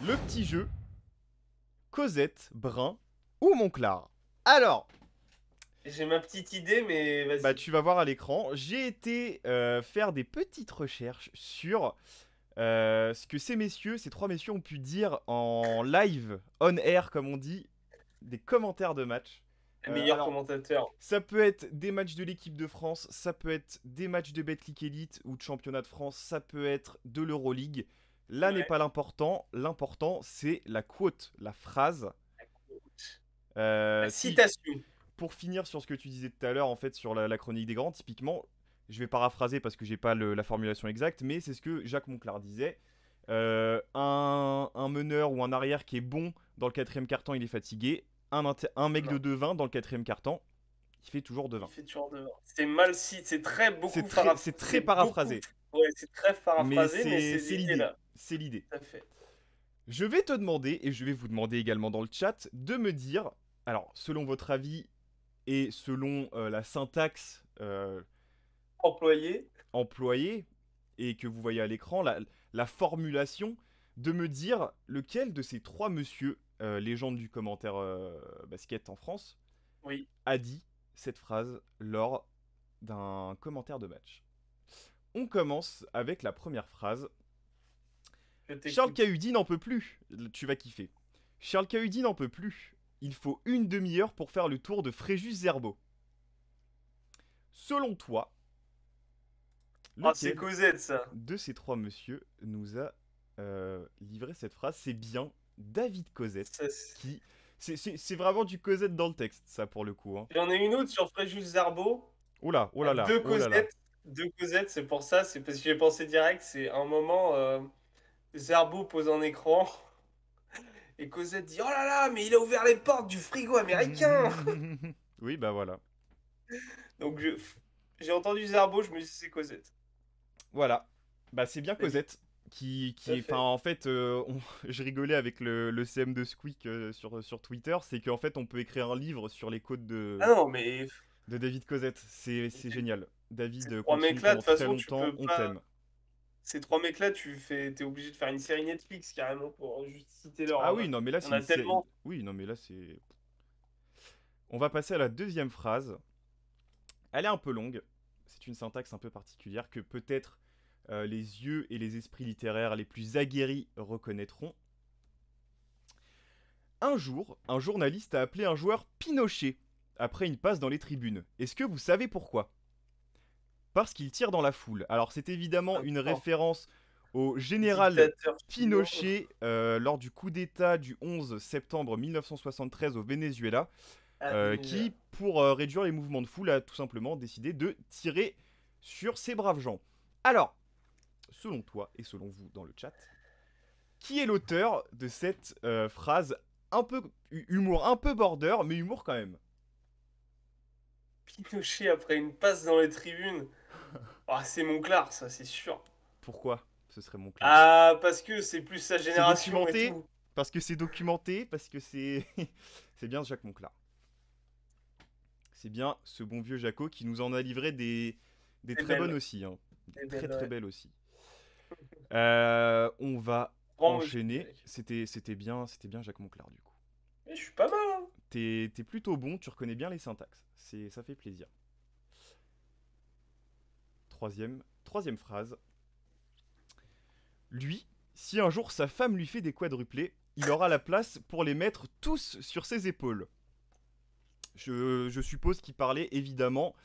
le petit jeu Cosette, Brun ou Monclar. Alors, J'ai ma petite idée, mais bah vas-y. tu vas voir à l'écran, j'ai été faire des petites recherches sur ce que ces trois messieurs ont pu dire en live, on air comme on dit, des commentaires de match. Le meilleur Alors, commentateur. ça peut être des matchs de l'équipe de France, ça peut être des matchs de Betclic Elite ou de championnat de France, ça peut être de l'Euroleague. Là n'est Ouais. pas l'important, l'important c'est la quote, la phrase. Si, Citation. pour finir sur ce que tu disais tout à l'heure, en fait, sur la chronique des grands, typiquement, je vais paraphraser parce que j'ai pas la formulation exacte, mais c'est ce que Jacques Monclar disait. Un meneur ou un arrière qui est bon dans le quatrième quart-temps, il est fatigué. Un mec de Non, 2-20 dans le quatrième quart-temps, il fait toujours il 2-20. fait toujours devant. C'est mal si, c'est très beaucoup C'est très c'est beaucoup. paraphrasé, Ouais, c'est très mais paraphrasé, mais c'est c'est l'idée l'idée. là. C'est l'idée. Tout à fait. Je vais te demander, et je vais vous demander également dans le chat, de me dire, alors, selon votre avis et selon la syntaxe Employé. employée, et que vous voyez à l'écran, la formulation, de me dire lequel de ces trois messieurs, légende du commentaire basket en France, Oui, a dit cette phrase lors d'un commentaire de match. On commence avec la première phrase. je Charles t'écoute. Cahudi n'en peut plus. Tu vas kiffer. Charles Cahudi n'en peut plus. Il faut une demi-heure pour faire le tour de Fréjus-Zerbo. Selon toi, Ah, c'est lequel Cosette ça. de ces trois messieurs nous a livré cette phrase? C'est bien David Cosette Ça, qui... C'est vraiment du Cosette dans le texte, ça, pour le coup. Hein. j'en ai une autre sur Fréjus Zerbo. Oh là, oh là là, Deux oh là là. Cosettes. Deux Cosettes, c'est pour ça, c'est parce que j'ai pensé direct. C'est un moment, Zerbo pose un écran et Cosette dit: Oh là là, mais il a ouvert les portes du frigo américain! Oui, bah voilà. Donc j'ai entendu Zerbo, je me suis dit: C'est Cosette. Voilà. Bah c'est bien David, Cosette. tout Qui à est... Enfin, fait. en fait, je rigolais avec le CM de Squeak sur Twitter. C'est qu'en fait, on peut écrire un livre sur les codes Ah non, mais de David Cosette. C'est génial. ces David, trois continue mecs-là, de pendant toute très façon, tu longtemps. peux On pas. t'aime. Ces trois mecs-là, t'es obligé de faire une série Netflix carrément pour juste citer leur. Ah oui, non, mais là, Il y en c'est a une série. tellement. Oui, non, mais là, c'est. On va passer à la deuxième phrase. Elle est un peu longue. C'est une syntaxe un peu particulière que peut-être les yeux et les esprits littéraires les plus aguerris reconnaîtront. Un jour, un journaliste a appelé un joueur Pinochet après une passe dans les tribunes. Est-ce que vous savez pourquoi? Parce qu'il tire dans la foule. Alors c'est évidemment une Oh, référence au général dictateur chinois. Pinochet lors du coup d'État du 11 septembre 1973 au Venezuela, Ah, Venezuela. qui, pour réduire les mouvements de foule, a tout simplement décidé de tirer sur ces braves gens. Alors, selon toi et selon vous dans le chat, qui est l'auteur de cette phrase un peu humour, un peu border, mais humour quand même? Pinochet après une passe dans les tribunes. Ah, c'est Monclar, ça, c'est sûr. Pourquoi ce serait Monclar? Ah, parce que c'est plus sa C'est génération et documenté, tout. parce que c'est documenté, parce que c'est c'est bien Jacques Monclar. C'est bien ce bon vieux Jaco qui nous en a livré des C'est très bonnes belle. aussi, hein. Des C'est très belle, très ouais. belles aussi. On va Grand monsieur, enchaîner. mec. C'était bien Jacques Monclar du coup. Mais je suis pas mal, hein. T'es plutôt bon, tu reconnais bien les syntaxes. Ça fait plaisir. Troisième phrase. Lui, si un jour sa femme lui fait des quadruplés, il aura la place pour les mettre tous sur ses épaules. Je suppose qu'il parlait évidemment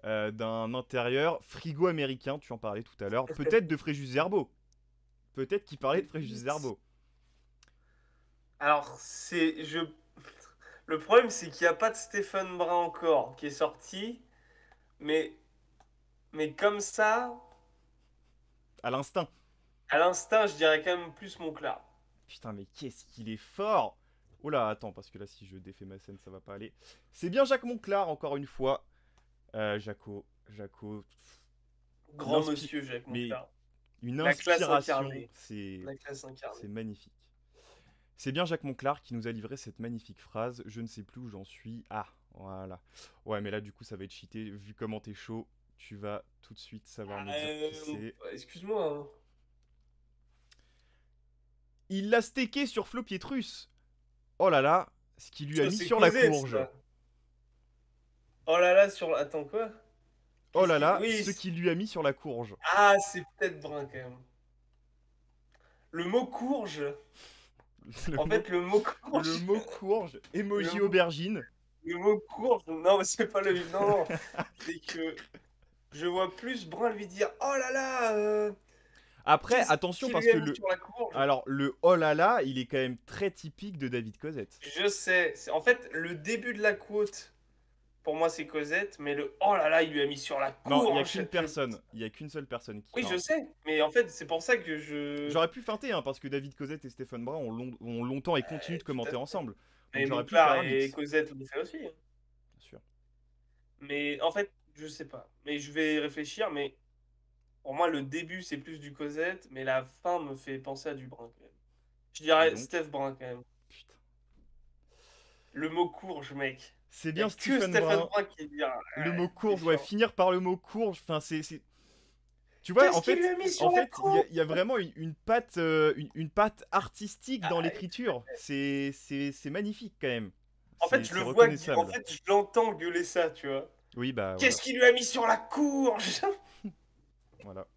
d'un intérieur frigo américain, tu en parlais tout à l'heure. Peut-être de Fréjus Zerbo. Peut-être qu'il parlait de Fréjus Zerbo. Alors, le problème, c'est qu'il n'y a pas de Stephen Brun encore qui est sorti, mais, mais comme ça, À l'instinct. à l'instinct, je dirais quand même plus Monclar. Putain, mais qu'est-ce qu'il est fort! Oh là, attends, parce que là, si je défais ma scène, ça va pas aller. C'est bien Jacques Monclar, encore une fois. Jaco. Grand monsieur Jacques Mais Monclar. une La classe inspiration, incarnée. La classe c'est incarnée. magnifique. C'est bien Jacques Monclar qui nous a livré cette magnifique phrase. Je ne sais plus où j'en suis. Ah, voilà. Ouais, mais là, du coup, ça va être cheaté. Vu comment t'es chaud, tu vas tout de suite savoir Ah, me dire qui c'est. excuse-moi, hein. Il l'a steaké sur Flo Pietrus. Oh là là, ce qu'il lui a Ça, mis c'est sur la Cosette, courge. ça. Oh là là, sur. Attends, quoi? Oh Qu'est-ce là qui. là, Oui. ce qu'il lui a mis sur la courge. Ah, c'est peut-être brun quand même. Le mot courge. Le En mot, fait, le mot le courge. mot courge, Le emoji mot, aubergine. le mot courge. Non, mais c'est pas le. Non, non. C'est que je vois plus Brun lui dire oh là là, Après, qu'est-ce attention qu'il parce lui a que mis le... sur la courge? Alors, le oh là là, il est quand même très typique de David Cosette. Je sais. En fait, le début de la quote, pour moi, c'est Cosette, mais le oh là là, il lui a mis sur la Non, il y a courge. qu'une personne. Il y a qu'une seule personne qui... Oui, je Enfin, sais. Mais en fait, c'est pour ça que je. j'aurais pu feinter, hein, parce que David Cosette et Stephen Brun ont longtemps et continuent de Tout à commenter fait. ensemble. Donc Mais j'aurais pu faire Monclar un et mix, Cosette le fait aussi, hein. bien sûr. Mais en fait, je sais pas. Mais je vais réfléchir, mais pour moi, le début, c'est plus du Cosette, mais la fin me fait penser à du Brun quand même. Je Et dirais donc, Steph Brun quand même. putain. Le mot courge, mec. C'est Il y a bien que Stephen Stephen Brun. Brun qui dit ah, Le ouais, mot c'est courge, ouais, chiant. finir par le mot courge, enfin Tu vois, Qu'est-ce qu'il lui a mis en sur la fait, courge? il y a vraiment une patte artistique dans Ah, l'écriture. C'est magnifique quand même. en fait, je C'est le vois, en reconnaissable. fait, je l'entends gueuler ça, tu vois. Oui, bah voilà. Qu'est-ce qu'il lui a mis sur la courge? Voilà.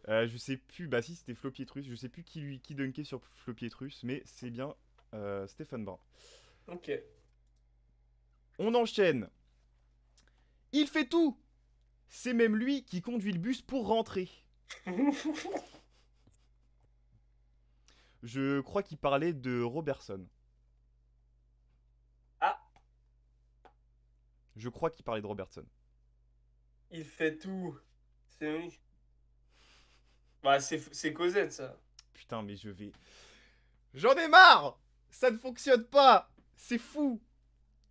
Je sais plus, bah si c'était Flo Pietrus, je sais plus qui dunkait sur Flo Pietrus, mais c'est bien Stephen Brun. Ok. On enchaîne. Il fait tout. C'est même lui qui conduit le bus pour rentrer. Je crois qu'il parlait de Robertson. Ah, Je crois qu'il parlait de Robertson. il fait tout. C'est oui. Bah, c'est Cosette, ça. Putain, mais je vais... J'en ai marre. Ça ne fonctionne pas. C'est fou.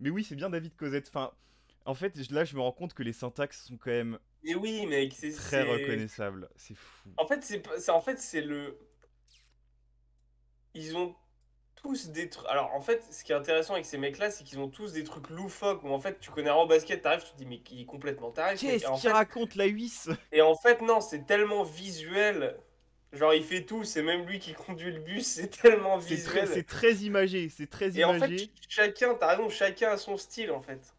Mais oui, c'est bien David Cosette. Enfin, en fait, là, je me rends compte que les syntaxes sont quand même Mais oui, mec, très reconnaissables. C'est fou. En fait, en fait, c'est le. Ils ont tous des trucs. Alors, en fait, ce qui est intéressant avec ces mecs-là, c'est qu'ils ont tous des trucs loufoques où en fait, tu connais un au basket, t'arrives, tu te dis, mais il est complètement taré, ce mec. Qu'est-ce qu'il raconte la huisse? Et en fait, non, c'est tellement visuel. Genre, il fait tout, c'est même lui qui conduit le bus, c'est tellement visuel. C'est très imagé. C'est très Et en fait, imagé. t'as raison, chacun a son style, en fait.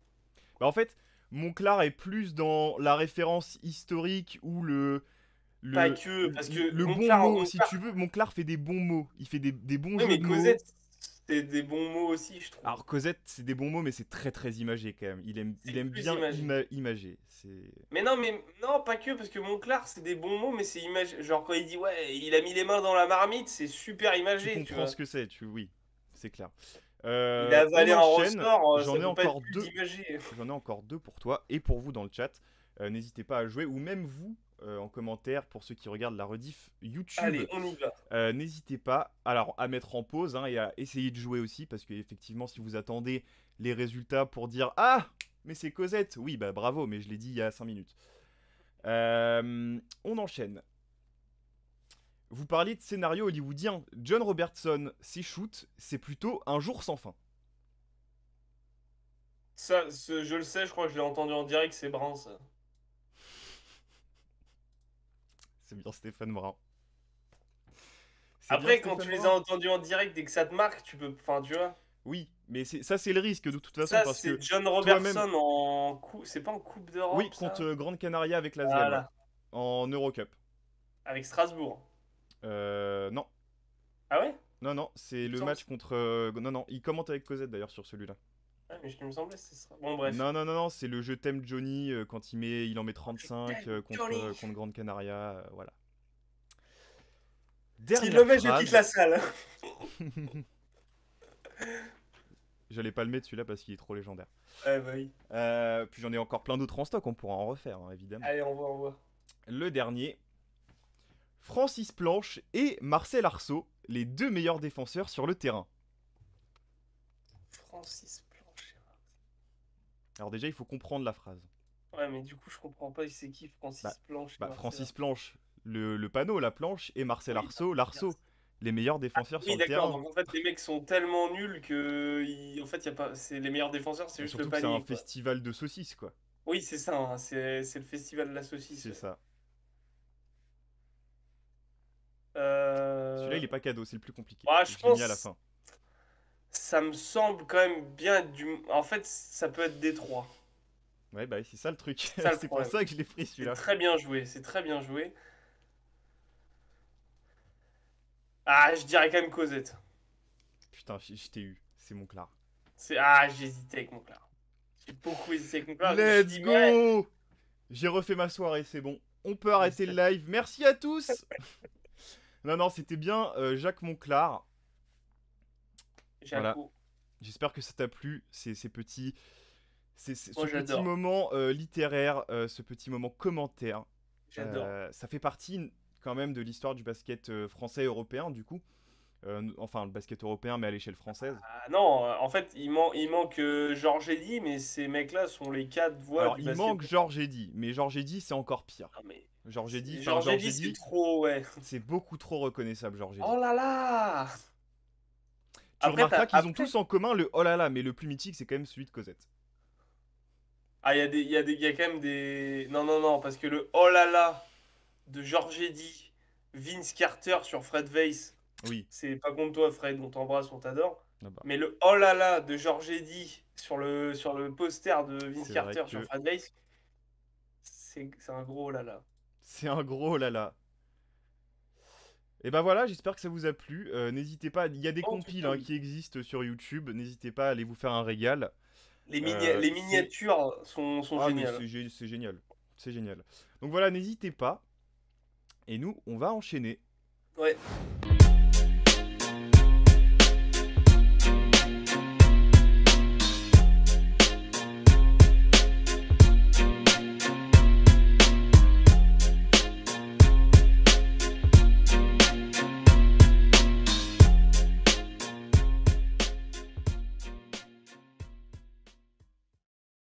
Bah, en fait, Monclar est plus dans la référence historique ou Pas que, parce que le bon Monclar, mot, si tu veux. Monclar fait des bons mots. Il fait des bons oui, jeux mais de mots. Cosette, c'est des bons mots aussi, je trouve. Alors Cosette, c'est des bons mots, mais c'est très très imagé quand même. C'est Il aime plus bien imagé. imager. C'est... Mais non, pas que, parce que Monclar, c'est des bons mots, mais c'est imagé. Genre, quand il dit, ouais, il a mis les mains dans la marmite, c'est super Tu imagé, tu comprends vois. ce que c'est, oui, c'est clair. Il a On avalé un enchaîne. ressort, J'en ça ai peut pas être encore plus deux. imagé. J'en ai encore deux pour toi et pour vous dans le chat. N'hésitez pas à jouer ou même vous en commentaire pour ceux qui regardent la rediff YouTube. Allez, on y va. N'hésitez pas alors à mettre en pause hein, et à essayer de jouer aussi parce que effectivement si vous attendez les résultats pour dire ah mais c'est Cosette, oui bah bravo mais je l'ai dit il y a 5 minutes. On enchaîne. Vous parliez de scénario hollywoodien. John Robertson, ses shoots, c'est plutôt Un jour sans fin. Ça, je le sais, je crois que je l'ai entendu en direct, c'est Brun, ça. C'est bien Stéphane Brun. C'est bien Après, quand Stéphane tu les as Brun. entendus en direct et que ça te marque, tu peux. Enfin, tu vois. Oui, mais ça c'est le risque de toute façon Ça, parce c'est que John toi-même, Robertson en C'est pas en Coupe oui, d'Europe, ça? contre Grande Canaria avec l'Asvel, ouais, Voilà. en Eurocup. Avec Strasbourg. Non, Ah ouais? non, non, c'est Il me le semble. match contre. Non, non, il commente avec Cosette d'ailleurs sur celui-là. Ouais, mais il me semblait que c'était ça. Bon, bref. Non, non, non, non, c'est le Je t'aime Johnny quand il en met 35 Johnny. contre Grande Canaria, voilà. S'il Dernière le met, je quitte la phrase. salle. J'allais pas le mettre celui-là parce qu'il est trop légendaire. Ouais, bah oui. Puis j'en ai encore plein d'autres en stock, on pourra en refaire, hein, évidemment. Allez, on voit, on voit. Le dernier. Francis Planche et Marcel Arceau, les deux meilleurs défenseurs sur le terrain. Francis Planche. Alors déjà, il faut comprendre la phrase. Ouais, mais du coup, je comprends pas, c'est qui Francis Bah, Planche et bah, Marcel Francis Arceau. Planche, le panneau, la planche, et Marcel Oui, Arceau, l'arceau. Les meilleurs défenseurs sur oui, le d'accord. terrain. Donc en fait, les mecs sont tellement nuls que, en fait, y a pas. C'est les meilleurs défenseurs, c'est Et juste le surtout que c'est un panier, quoi. festival de saucisses, quoi. Oui, c'est ça. Hein, c'est le festival de la saucisse. C'est Ouais. ça. Celui-là, il est pas cadeau, c'est le plus compliqué. Ouais, Je je l'ai mis à la pense. fin. Ça me semble quand même bien du. En fait, ça peut être Détroit. Ouais, bah c'est ça le truc. C'est ça le C'est pour problème. ça que je l'ai pris C'est celui-là. très bien joué. C'est très bien joué. Ah, je dirais quand même Cosette. Putain, je t'ai eu. C'est Monclar. J'ai hésité avec mon Monclar. J'ai beaucoup hésité avec mon Monclar. Je me suis Let's dit, ouais. go! J'ai refait ma soirée, c'est bon. On peut Mais arrêter le live. Merci à tous! Non, non, c'était bien Jacques Monclar. Voilà. Jaco. J'espère que ça t'a plu, ces petits. Ce Moi, petit j'adore. moment littéraire, ce petit moment commentaire. J'adore. Ça fait partie quand même de l'histoire du basket français et européen, du coup. Enfin, le basket européen, mais à l'échelle française. Ah non, en fait, il manque Georges Eddy, mais ces mecs-là sont les quatre voix Alors, du il basket. manque Georges Eddy, mais Georges Eddy, c'est encore pire. Non, mais Georges Eddy, enfin, Georges Georges Eddy, c'est Eddy, trop, ouais. c'est beaucoup trop reconnaissable, Georges Eddy. Oh là là! Tu Après, remarqueras qu'ils ont après... tous en commun le oh là là, mais le plus mythique, c'est quand même celui de Cosette. Ah, il y a quand même des. Non, non, non, parce que le oh là là de Georges Eddy, Vince Carter sur Fred Weiss, Oui. c'est pas contre toi, Fred, on t'embrasse, on t'adore. Ah bah, Mais le oh là là de Georges Eddy sur le poster de Vince c'est vrai Carter sur que Fred Weiss, c'est un gros oh là là. c'est un gros oh là là. Et bah voilà, j'espère que ça vous a plu. N'hésitez pas, il y a des En tout compiles cas, hein, oui. qui existent sur YouTube. N'hésitez pas à aller vous faire un régal. Les C'est miniatures sont ah mais géniales. c'est génial, c'est génial. Donc voilà, n'hésitez pas. Et nous, on va enchaîner. Ouais.